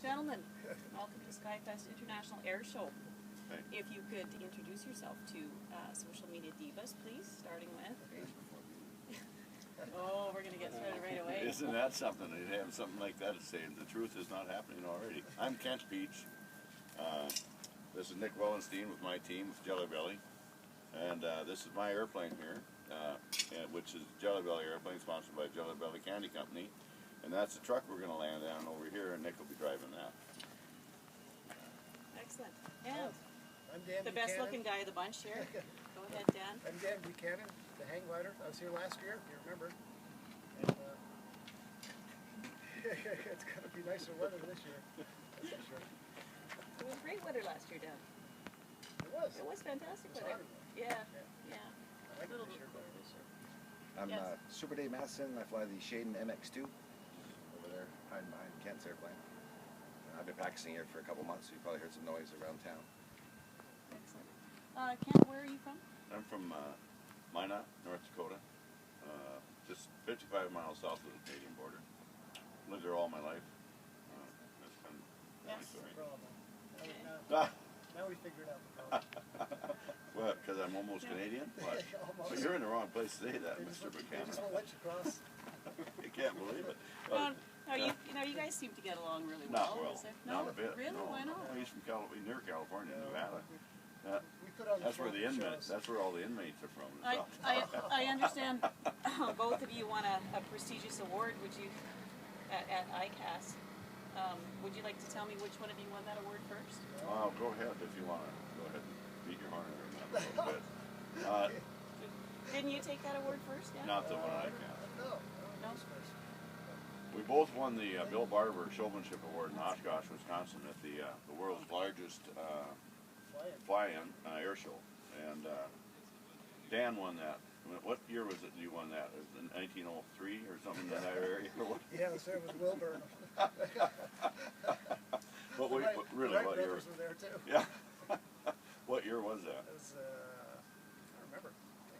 gentlemen, welcome to SkyFest International Air Show. Hey. If you could introduce yourself to social media divas, please, starting with... Oh, we're going to get started right away. Isn't that something? They'd have something like that to say. The truth is not happening already. I'm Kent Peach. This is Nick Wellenstein with my team, with Jelly Belly. And this is my airplane here, which is Jelly Belly airplane, sponsored by Jelly Belly Candy Company. And that's the truck we're going to land on over here, and Nick will be driving that. Excellent. And I'm Dan the Buchanan. best looking guy of the bunch here. Go ahead, Dan. I'm Dan Buchanan, the hang glider. I was here last year, if you remember. And it's going to be nicer weather this year, that's for sure. It was great weather last year, Dan. It was. It was fantastic It was weather. hot. Yeah. I like A little it bit this year, colder this year. I'm Yes. Super Dave Masson. I fly the Shaden MX2 over there, hiding behind Kent's airplane. I've been practicing here for a couple months, so you probably heard some noise around town. Excellent. Kent, where are you from? I'm from Minot, North Dakota, just 55 miles south of the Canadian border. Lived there all my life. That's kind of Yes. funny story. Problem. Ah, Now we figured out the problem. what, because I'm almost Canadian? What? Almost. Well, you're in the wrong place to say that, They Mr. just Buchanan. won't let you cross. You can't believe it. No, you guys seem to get along really Not well. well. Is there? Not No? a bit. Really? No, Why no. not? He's from near California, No. Nevada. We put on That's where the inmates. shows. That's where all the inmates are from. I understand both of you won a prestigious award. Would you at ICAS? Would you like to tell me which one of you won that award first? Well, go ahead if you want to. Go ahead and beat your horn around that a little bit. Didn't you take that award first? Yeah. Not the one I can. No. No. We both won the Bill Barber Showmanship Award in Oshkosh, Wisconsin, at the world's largest fly-in air show. And Dan won that. What year was it you won that? Was it in 1903 or something in that area? Yeah, the same with Wilbur. But wait, really, Wright what year? brothers were there too. Yeah. What year was that? It was, I don't remember,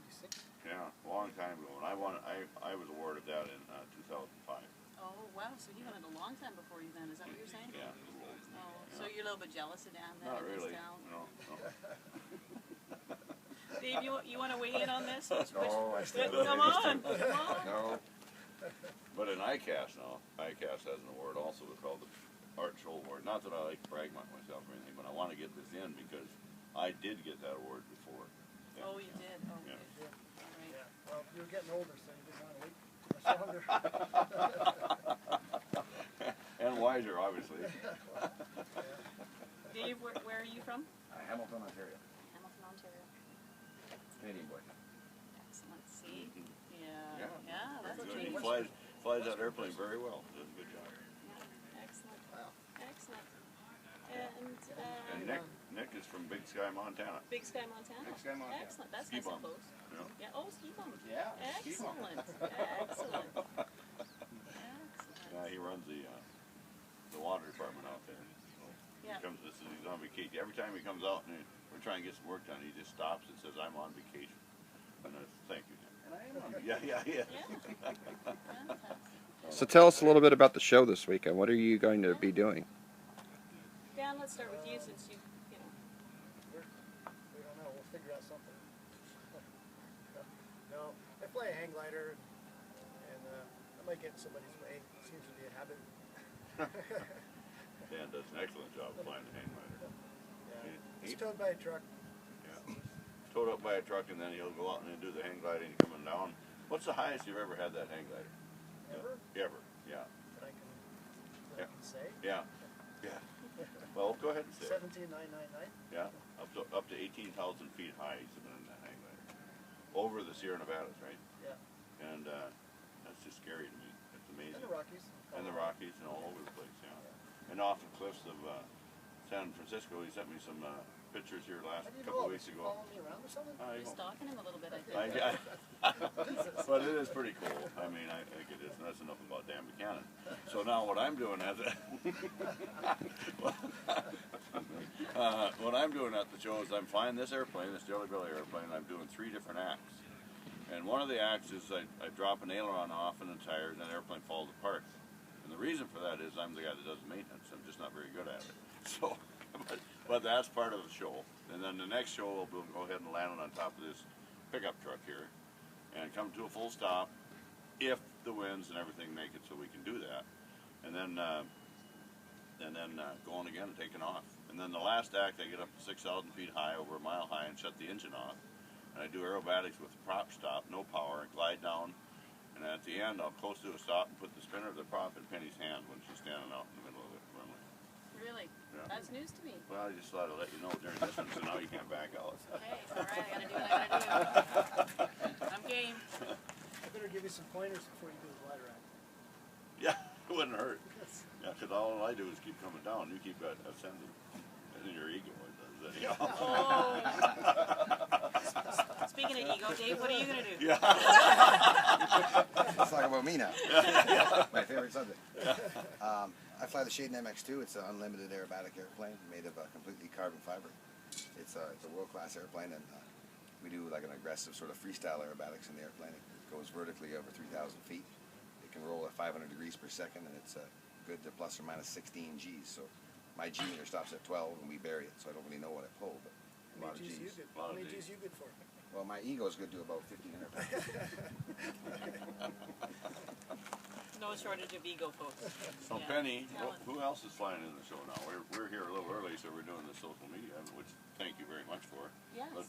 96. Yeah, a long time ago. And I won. I was awarded that in 2005. Oh wow! So you won it a long time before you then. Is that what you're saying? Yeah. Oh, so you're a little bit jealous of Dan then? Not really. Down. No. Dave, you want to weigh in on this? No, I still Come on, come on. No. But in ICAS now, ICAS has an award also called the Art Show Award. Not that I like to brag about myself or anything, but I want to get this in because I did get that award before. Yeah. Oh, you did? Oh, Yeah. good. All right. Yeah, well, you were getting older, so you didn't want to wait much longer. And wiser, obviously. Dave, where are you from? Hamilton, Ontario. Hamilton, Ontario. Canadian boy. Excellent. See? Yeah. Yeah, that's a Very good. change. He flies that airplane very well. Does a good job. Yeah, excellent. Wow. Excellent. And Nick is from Big Sky, Montana. Big Sky, Montana. Big Sky, Montana. Excellent. That's Ski nice bum. and close. Yeah. Yeah. Oh, ski bum. Yeah, ski bum. Excellent. Excellent. Yeah, he runs the water department out there. So Yeah. he's on vacation. Every time he comes out and we're trying to get some work done, he just stops and says, "I'm on vacation." And I say, "Thank you, Nick." And I am on vacation. Yeah. Yeah. Fantastic. So tell us a little bit about the show this weekend. What are you going to be doing? Dan, let's start with you since you know. We don't know. We'll figure out something. No, I fly a hang glider, and I might get in somebody's way. It seems to be a habit. Dan does an excellent job flying the hang glider. Yeah. It's towed by a truck. Yeah. Towed up by a truck, and then he'll go out and do the hang gliding coming down. What's the highest you've ever had that hang glider? Ever? Ever, yeah. That I can say. Yeah. Well, go ahead and say it. 17,999. Yeah, up to 18,000 feet high he's been in that hang glider. Over the Sierra Nevadas, right? Yeah. And that's just scary to me. It's amazing. And the Rockies. And the Rockies and all over the place, yeah. And off the cliffs of San Francisco, he sent me some pictures here How do you couple know? weeks Was he ago. following me around or something? You're stalking him a little bit, I think. But it is pretty cool. I mean, I think it is. And that's enough about Dan Buchanan. So now what I'm doing at the show is I'm flying this airplane, this Jelly Belly airplane. I'm doing 3 different acts. And one of the acts is I drop an aileron off in the tires and the airplane falls apart. And And the reason for that is I'm the guy that does maintenance. I'm just not very good at it. So, but that's part of the show. And then the next show, we'll go ahead and land it on top of this pickup truck here and come to a full stop if the winds and everything make it so we can do that. And then going again and taking off. And then the last act, I get up to 6,000 feet high, over a mile high, and shut the engine off. And I do aerobatics with the prop stop, no power, and glide down. And at the end, I'll close to a stop and put the spinner of the prop in Penny's hand when she's standing out in the middle of the runway. Really? Yeah. That's news to me. Well, I just thought I'd let you know during this one, so now you can't back out. Okay, all right, I gotta do what I gotta do. I'm game. I better give you some pointers before you do the glider act. Yeah, it wouldn't hurt. Yeah, because all I do is keep coming down. You keep ascending. And then your ego does anyhow. Oh. Speaking of ego, Dave, what are you gonna do? Yeah. Let's talk about me now. My favorite subject. I fly the Shaden MX2. It's an unlimited aerobatic airplane made of completely carbon fiber. It's a world-class airplane, and we do like an aggressive sort of freestyle aerobatics in the airplane. It goes vertically over 3,000 feet. It can roll at 500 degrees per second, and it's good to plus or minus 16 Gs. So my G meter stops at 12, and we bury it. So I don't really know what I pull, but a lot of Gs. How many G's you good for? Well, my ego's good to about 1,500 pounds. No shortage of ego, folks. So Yeah. Penny, Talent. who else is flying in the show now? We're here a little early, so we're doing the social media, which thank you very much for. Yes. But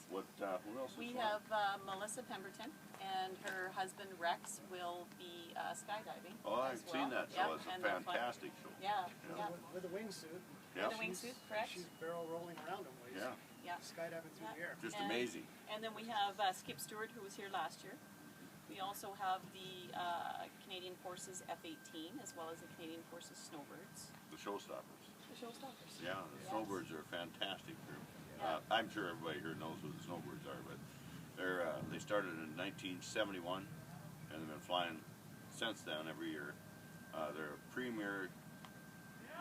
who else is We flying? have Melissa Pemberton and her husband Rex will be skydiving. Oh, I've as well. seen that, so Yep, it's a and they'll fly- fantastic show. Yeah, Yeah. yeah, With a wingsuit. Yeah, With a wingsuit, correct? She's barrel rolling around him while he's yeah, yeah. skydiving through Yeah. the air. just And- amazing. And then we have Skip Stewart, who was here last year. We also have the Canadian Forces F-18, as well as the Canadian Forces Snowbirds, The showstoppers. the Showstoppers. Yeah, the Yes. Snowbirds are a fantastic group. Yeah. I'm sure everybody here knows who the Snowbirds are, but they started in 1971, and they've been flying since then every year. They're a premier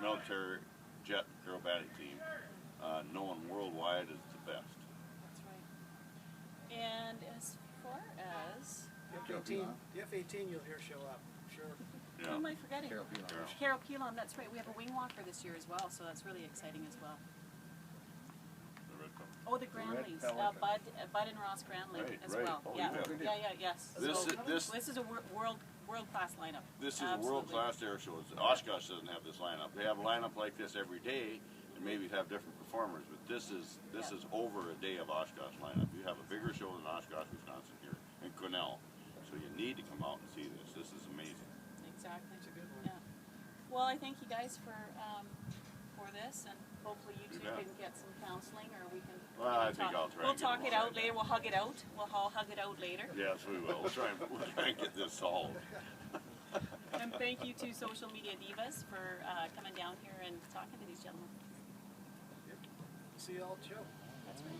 military jet aerobatic team, known worldwide as the best. That's right. And as far as, The F-18 you'll hear show up, sure. who Yeah. am I forgetting? Carol Pilon. Carol. Carol Pilon, that's right. We have a wing walker this year as well, so that's really exciting as well. The Red Cup. Oh, the Granleys, Pelican. Bud and Ross Granley Right, as right. well. Oh, Yeah, you have- yeah, yes. This So is- this is a world-class lineup. This is a Absolutely. world-class air show. Oshkosh doesn't have this lineup. They have a lineup like this every day, and maybe have different performers. But this is over a day of Oshkosh lineup. You have a bigger show than Oshkosh, Wisconsin here in Cornell, so you need to come out and see this. This is amazing. Exactly. It's a good one. Yeah. Well, I thank you guys for this, and hopefully you You two bet. can get some counseling, or we can. Well, I think talk. I'll try We'll and get talk one it out right later. now. We'll hug it out. We'll all hug it out later. Yes, we will. We'll try and get this solved. And thank you to Social Media Divas for coming down here and talking to these gentlemen. See you all at the show. That's right.